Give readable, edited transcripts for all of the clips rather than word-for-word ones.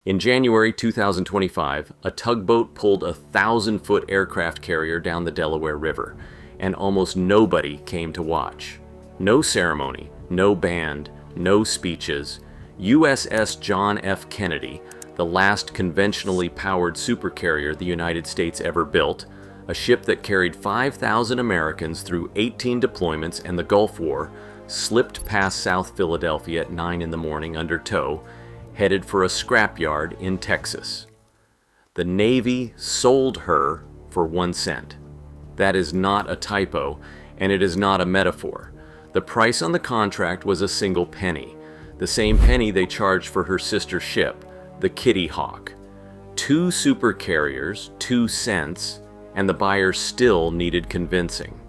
In January 2025, a tugboat pulled a 1,000-foot aircraft carrier down the Delaware River, and almost nobody came to watch. No ceremony, no band, no speeches. USS John F. Kennedy, the last conventionally powered supercarrier the United States ever built, a ship that carried 5,000 Americans through 18 deployments and the Gulf War, slipped past South Philadelphia at 9 in the morning under tow, headed for a scrapyard in Texas. The Navy sold her for 1 cent. That is not a typo, and it is not a metaphor. The price on the contract was a single penny, the same penny they charged for her sister ship, the 𝗙𝗃𝗆𝗆𝗃. 2 supercarriers, 2 cents, and the buyer still needed convincing.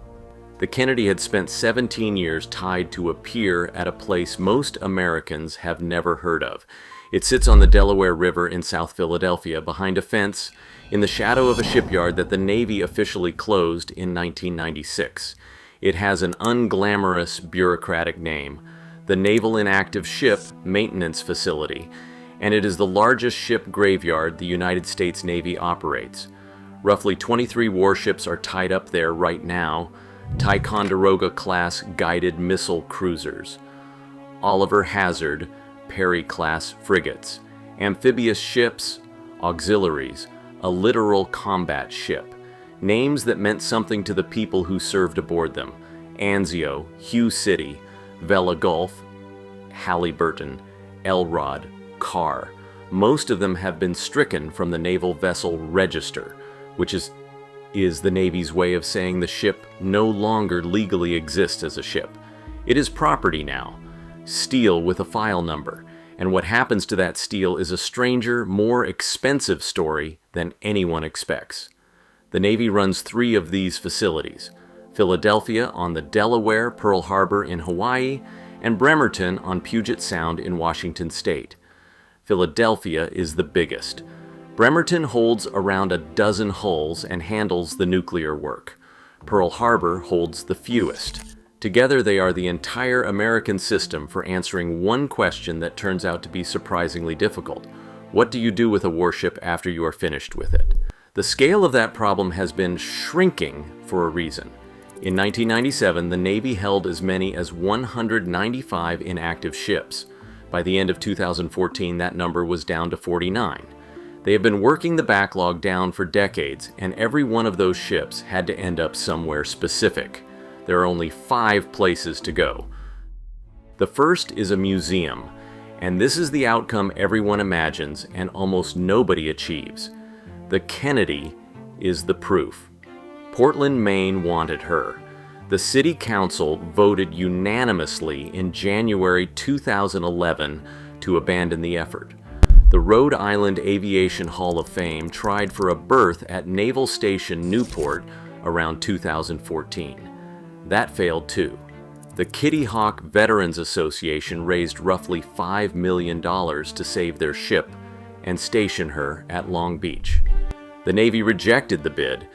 The Kennedy had spent 17 years tied to a pier at a place most Americans have never heard of. It sits on the Delaware River in South Philadelphia behind a fence in the shadow of a shipyard that the Navy officially closed in 1996. It has an unglamorous bureaucratic name, the Naval Inactive Ship Maintenance Facility, and it is the largest ship graveyard the United States Navy operates. Roughly 23 warships are tied up there right now, 𝗙𝗃𝗆𝗆𝗃-class guided missile cruisers, Oliver Hazard Perry-class frigates, amphibious ships, auxiliaries, a literal combat ship, names that meant something to the people who served aboard them: Anzio, Hugh City, Vela Gulf, Halliburton, Elrod, Carr. Most of them have been stricken from the Naval Vessel Register, which is the Navy's way of saying the ship no longer legally exists as a ship. It is property now, steel with a file number, and what happens to that steel is a stranger, more expensive story than anyone expects. The Navy runs 3 of these facilities: Philadelphia on the Delaware, Pearl Harbor in Hawaii, and Bremerton on Puget Sound in Washington State. Philadelphia is the biggest. Bremerton holds around a dozen hulls and handles the nuclear work. Pearl Harbor holds the fewest. Together they are the entire American system for answering one question that turns out to be surprisingly difficult. What do you do with a warship after you are finished with it? The scale of that problem has been shrinking for a reason. In 1997, the Navy held as many as 195 inactive ships. By the end of 2014, that number was down to 49. They have been working the backlog down for decades, and every one of those ships had to end up somewhere specific. There are only 5 places to go. The first is a museum, and this is the outcome everyone imagines and almost nobody achieves. The Kennedy is the proof. Portland, Maine wanted her. The City Council voted unanimously in January 2011 to abandon the effort. The Rhode Island Aviation Hall of Fame tried for a berth at Naval Station Newport around 2014. That failed too. The Kitty Hawk Veterans Association raised roughly $5 million to save their ship and station her at Long Beach. The Navy rejected the bid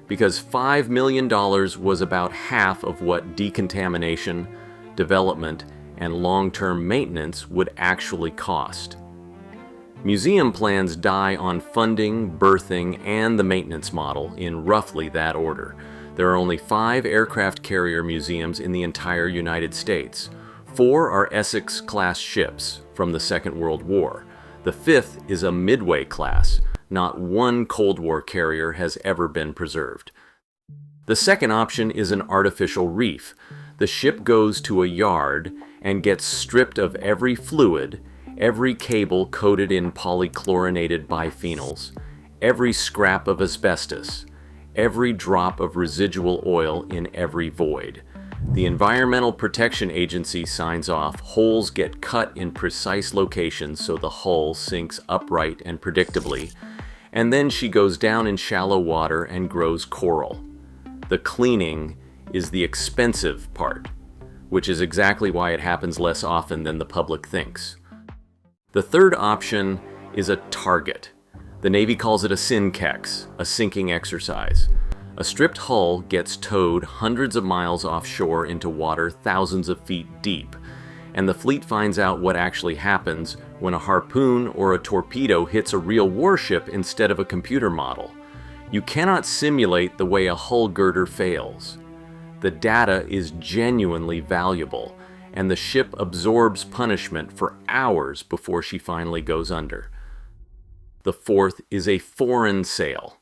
because $5 million was about half of what decontamination, development, and long-term maintenance would actually cost. Museum plans die on funding, berthing, and the maintenance model in roughly that order. There are only 5 aircraft carrier museums in the entire United States. 4 are Essex-class ships from the Second World War. The 5th is a Midway class. Not one Cold War carrier has ever been preserved. The second option is an artificial reef. The ship goes to a yard and gets stripped of every fluid, every cable coated in polychlorinated biphenyls, every scrap of asbestos, every drop of residual oil in every void. The Environmental Protection Agency signs off, holes get cut in precise locations so the hull sinks upright and predictably, and then she goes down in shallow water and grows coral. The cleaning is the expensive part, which is exactly why it happens less often than the public thinks. The third option is a target. The Navy calls it a SINKEX, a sinking exercise. A stripped hull gets towed hundreds of miles offshore into water thousands of feet deep, and the fleet finds out what actually happens when a harpoon or a torpedo hits a real warship instead of a computer model. You cannot simulate the way a hull girder fails. The data is genuinely valuable, and the ship absorbs punishment for hours before she finally goes under. The fourth is a foreign sale.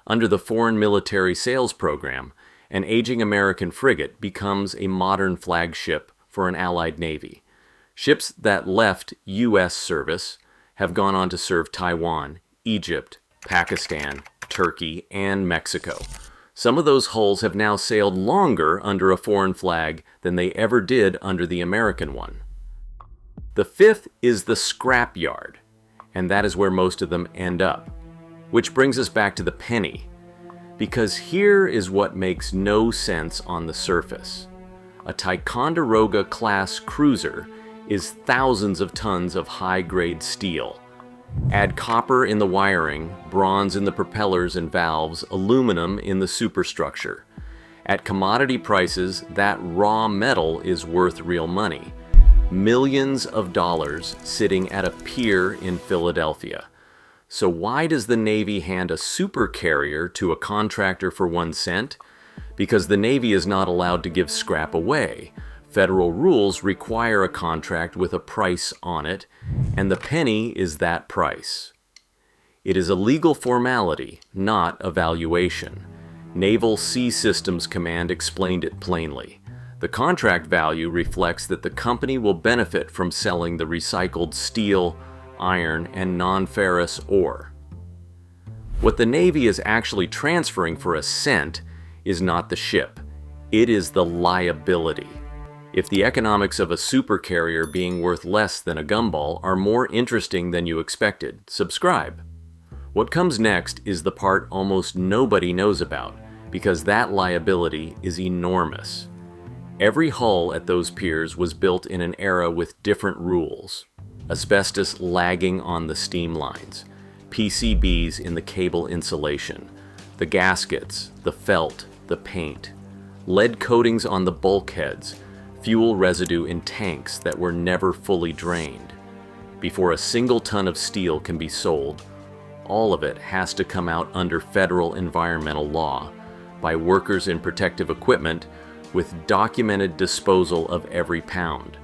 Under the Foreign Military Sales Program, an aging American frigate becomes a modern flagship for an Allied Navy. Ships that left U.S. service have gone on to serve Taiwan, Egypt, Pakistan, Turkey, and Mexico. Some of those hulls have now sailed longer under a foreign flag than they ever did under the American one. The fifth is the scrapyard, and that is where most of them end up. Which brings us back to the penny, because here is what makes no sense on the surface. A 𝗙𝗃𝗃𝗃𝗃 class cruiser is thousands of tons of high-grade steel. Add copper in the wiring, bronze in the propellers and valves, aluminum in the superstructure. At commodity prices, that raw metal is worth real money. Millions of dollars sitting at a pier in Philadelphia. So why does the Navy hand a supercarrier to a contractor for 1 cent? Because the Navy is not allowed to give scrap away. Federal rules require a contract with a price on it, and the penny is that price. It is a legal formality, not a valuation. Naval Sea Systems Command explained it plainly. The contract value reflects that the company will benefit from selling the recycled steel, iron, and non-ferrous ore. What the Navy is actually transferring for a cent is not the ship. It is the liability. If the economics of a supercarrier being worth less than a gumball are more interesting than you expected, subscribe. What comes next is the part almost nobody knows about, because that liability is enormous. Every hull at those piers was built in an era with different rules. Asbestos lagging on the steam lines, PCBs in the cable insulation, the gaskets, the felt, the paint, lead coatings on the bulkheads, fuel residue in tanks that were never fully drained. Before a single ton of steel can be sold, all of it has to come out under federal environmental law by workers in protective equipment with documented disposal of every pound.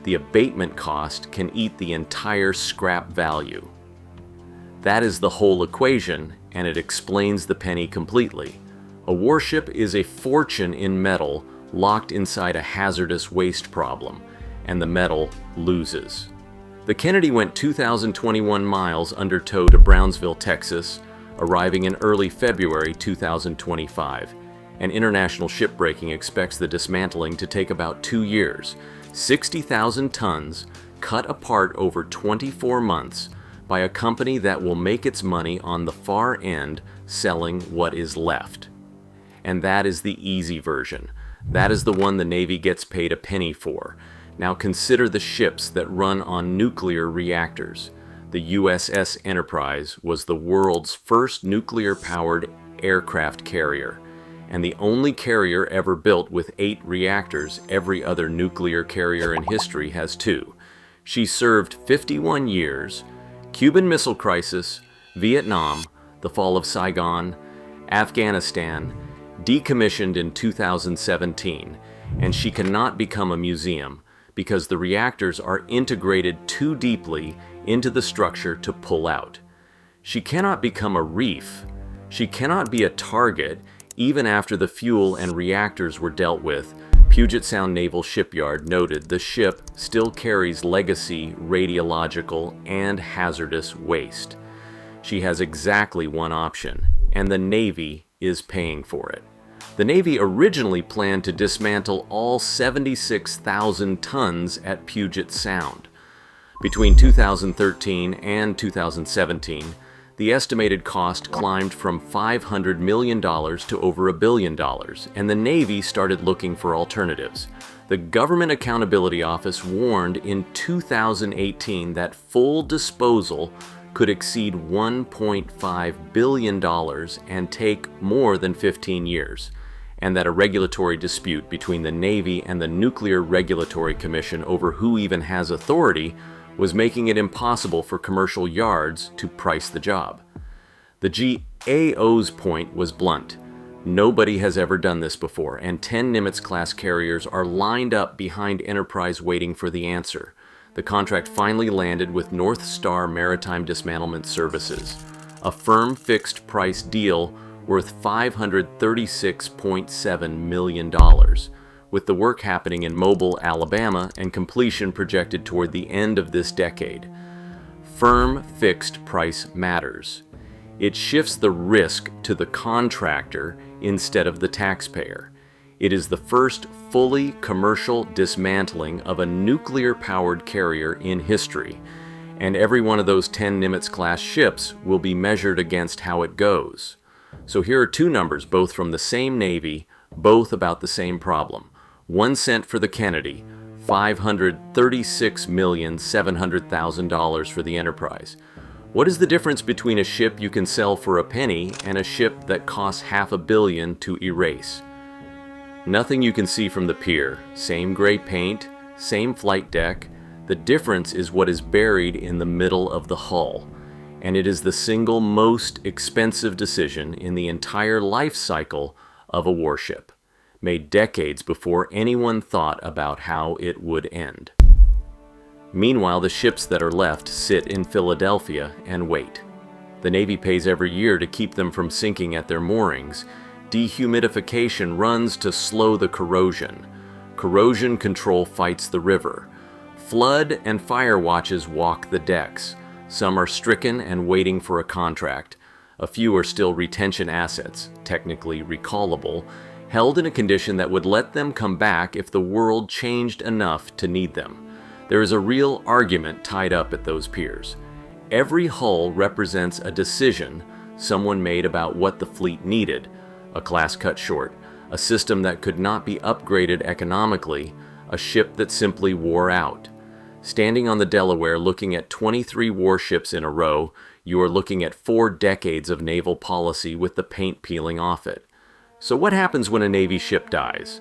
The abatement cost can eat the entire scrap value. That is the whole equation, and it explains the penny completely. A warship is a fortune in metal locked inside a hazardous waste problem, and the metal loses. The Kennedy went 2,021 miles under tow to Brownsville, Texas, arriving in early February 2025. And international shipbreaking expects the dismantling to take about 2 years. 60,000 tons cut apart over 24 months by a company that will make its money on the far end selling what is left. And that is the easy version. That is the one the Navy gets paid a penny for. Now consider the ships that run on nuclear reactors. The USS Enterprise was the world's first nuclear-powered aircraft carrier, and the only carrier ever built with 8 reactors. Every other nuclear carrier in history has 2. She served 51 years, Cuban Missile Crisis, Vietnam, the fall of Saigon, Afghanistan, decommissioned in 2017, and she cannot become a museum because the reactors are integrated too deeply into the structure to pull out. She cannot become a reef. She cannot be a target. Even after the fuel and reactors were dealt with, Puget Sound Naval Shipyard noted the ship still carries legacy radiological and hazardous waste. She has exactly one option, and the Navy is paying for it. The Navy originally planned to dismantle all 76,000 tons at Puget Sound. Between 2013 and 2017, the estimated cost climbed from $500 million to over $1 billion, and the Navy started looking for alternatives. The Government Accountability Office warned in 2018 that full disposal could exceed $1.5 billion and take more than 15 years, and that a regulatory dispute between the Navy and the Nuclear Regulatory Commission over who even has authority was making it impossible for commercial yards to price the job. The GAO's point was blunt. Nobody has ever done this before, and 10 Nimitz-class carriers are lined up behind Enterprise waiting for the answer. The contract finally landed with North Star Maritime Dismantlement Services, a firm fixed-price deal worth $536.7 million, with the work happening in Mobile, Alabama, and completion projected toward the end of this decade. Firm fixed price matters. It shifts the risk to the contractor instead of the taxpayer. It is the first fully commercial dismantling of a nuclear-powered carrier in history, and every one of those 10 Nimitz-class ships will be measured against how it goes. So here are two numbers, both from the same Navy, both about the same problem. 1 cent for the Kennedy, $536,700,000 for the Enterprise. What is the difference between a ship you can sell for a penny and a ship that costs $500 million to erase? Nothing you can see from the pier. Same gray paint, same flight deck. The difference is what is buried in the middle of the hull. And it is the single most expensive decision in the entire life cycle of a warship, made decades before anyone thought about how it would end. Meanwhile, the ships that are left sit in Philadelphia and wait. The Navy pays every year to keep them from sinking at their moorings. Dehumidification runs to slow the corrosion. Corrosion control fights the river. Flood and fire watches walk the decks. Some are stricken and waiting for a contract. A few are still retention assets, technically recallable, held in a condition that would let them come back if the world changed enough to need them. There is a real argument tied up at those piers. Every hull represents a decision someone made about what the fleet needed, a class cut short, a system that could not be upgraded economically, a ship that simply wore out. Standing on the Delaware looking at 23 warships in a row, you are looking at 4 decades of naval policy with the paint peeling off it. So what happens when a Navy ship dies?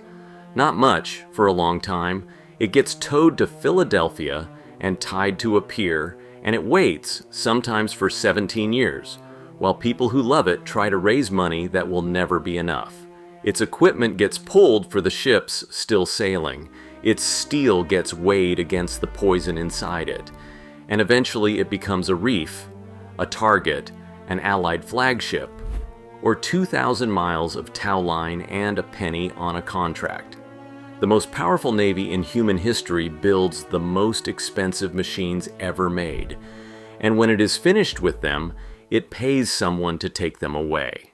Not much for a long time. It gets towed to Philadelphia and tied to a pier, and it waits, sometimes for 17 years, while people who love it try to raise money that will never be enough. Its equipment gets pulled for the ships still sailing. Its steel gets weighed against the poison inside it. And eventually it becomes a reef, a target, an Allied flagship, or 2,000 miles of tow line and a penny on a contract. The most powerful Navy in human history builds the most expensive machines ever made, and when it is finished with them, it pays someone to take them away.